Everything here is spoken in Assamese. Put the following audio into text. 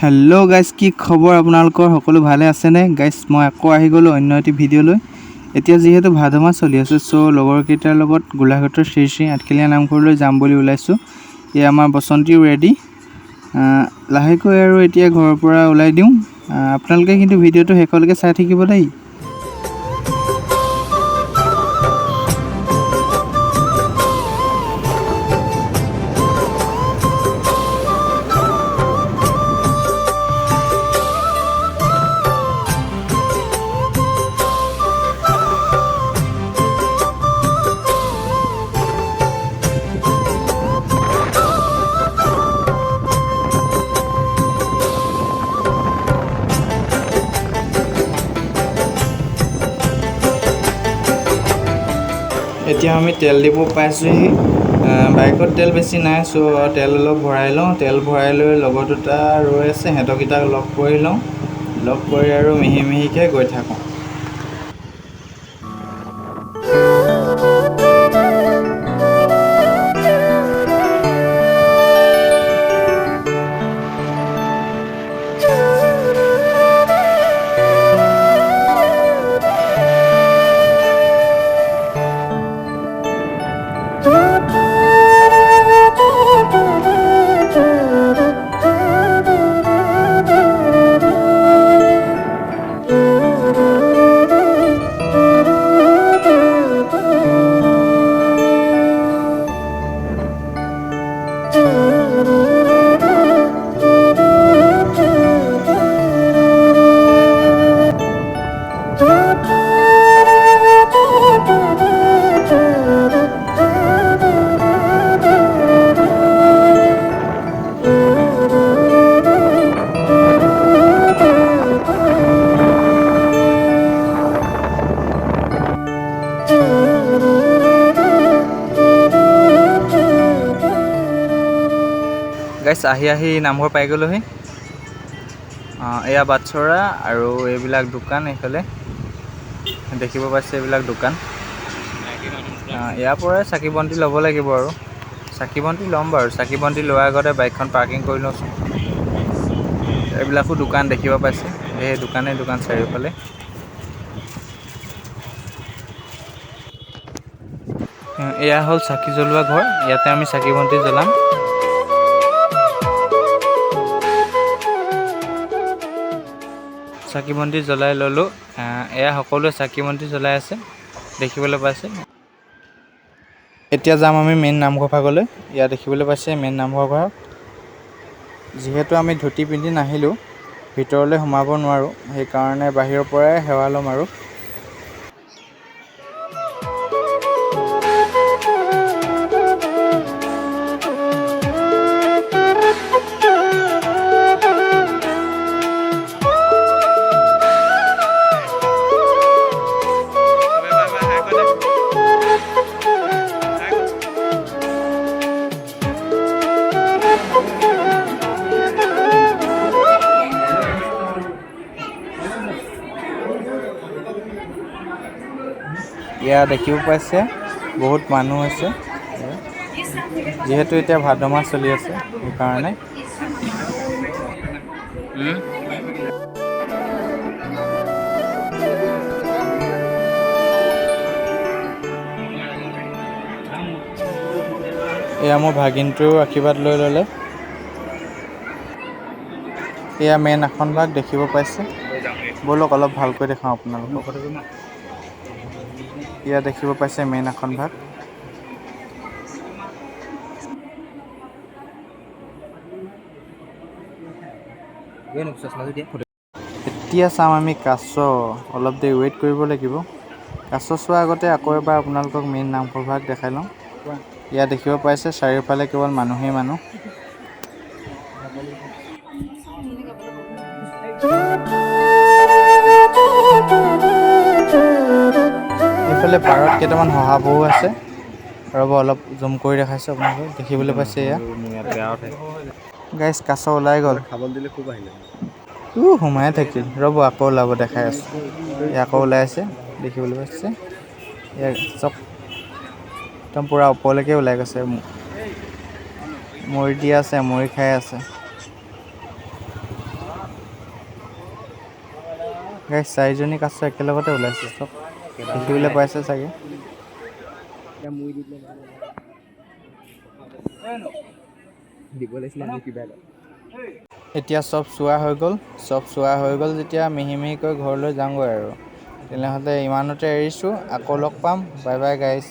हेलो गाइस की खबर आपनालोকৰ সকলো ভালে আছে নে গাইস মই আকৌ আহি গলো অন্য এটি ভিডিও লৈ এতিয়া যেহেতু ভাদমা চলি আছে সো লগৰ কেইটাৰ লগত গোলাঘাটৰ শ্ৰী আঠখেলীয়া নামঘৰলৈ যাম বুলি ওলাইছো এই আমাৰ বসন্তি ৰেডি লাহেকৈ আৰু এতিয়া ঘৰৰ পৰা ওলাই দিও আপোনালোকে কিন্তু ভিডিওটো হেকলৈকে চাই থাকিব দেই এতিয়া আমি তেল দিব পাইছোহি বাইকত তেল বেছি নাই সো তেল অলপ ভৰাই লওঁ তেল ভৰাই লৈ লগৰ দুটা ৰৈ আছে হেতকিটাক লগ কৰি লওঁ লগ কৰি আৰু মিহি মিহিকে গৈ থাকোঁ গাইস আহি নামঘৰ পাই গলোহি এয়া বাটছৰা আৰু এইবিলাক দোকান এইফালে দেখিব পাইছে এইবিলাক দোকান ইয়াৰ পৰা চাকি বন্তি ল'ব লাগিব আৰু চাকি বন্তি ল'ম বাৰু চাকি বন্তি লোৱাৰ আগতে বাইকখন পাৰ্কিং কৰি লওঁচোন এইবিলাকো দোকান দেখিব পাইছে এই দোকান চাৰিওফালে এয়া হ'ল চাকি জ্বলোৱা ঘৰ ইয়াতে আমি চাকি বন্তি জ্বলাম চাকি বন্তি জ্বলাই ললো এয়া সকলোৱে চাকি বন্তি জ্বলাই আছে দেখিবলৈ পাইছে এতিয়া যাম আমি মেইন নামঘৰ ভাগলৈ ইয়া দেখিবলৈ পাইছে মেইন নামঘৰ ভাগ যেহেতু আমি ধুতি পিন্ধি নাহিলো ভিতৰলৈ সোমাব নোৱাৰো সেই কাৰণে বাহিৰৰ পৰাই সেৱা লম আৰু ইয়া দেখিব পাইছে বহুত মানুহ আছে যেহেতু এতিয়া ভাদ মাহ চলি আছে সেইকাৰণে এয়া মোৰ ভাগিনটোৰ আশীৰ্বাদ লৈ ল'লে এয়া মেইন আসন ভাগ দেখিব পাইছে বলক অলপ ভালকৈ দেখাওঁ আপোনালোকক ইয়া দেখিব পাইছে মেইন আসন ভাগ এতিয়া চাম আমি কাছ অলপ দেৰি ৱেইট কৰিব লাগিব কাছ চোৱাৰ আগতে আকৌ এবাৰ আপোনালোকক মেইন নামঘৰ ভাগ দেখাই লওঁ ইয়া দেখিব পাইছে চাৰিওফালে কেৱল মানুহেই মানুহ এইফালে পাৰত কেইটামান শহাপহু আছে ৰ'ব অলপ জুম কৰি দেখাইছোঁ আপোনালোকক দেখিবলৈ পাইছে এয়া গাইছ কাছ ওলাই গ'ল সোমাই থাকিল ৰ'ব আকৌ ওলাব দেখাই আছোঁ আকৌ ওলাই আছে দেখিবলৈ পাইছে চব একদম পুৰা ওপৰলৈকে ওলাই গৈছে মৰি দি আছে মৰি খাই আছে গাইছ 4জনী কাছ একেলগতে ওলাইছে চব দেখিবলৈ পাইছে চাগে। এতিয়া চব চোৱা হৈ গ'ল যেতিয়া মিহি মিহিকৈ ঘৰলৈ যাওঁগৈ আৰু তেনেহ'লে ইমানতে এৰিছোঁ, আকৌ লগ পাম, বাই বাই গাইছ।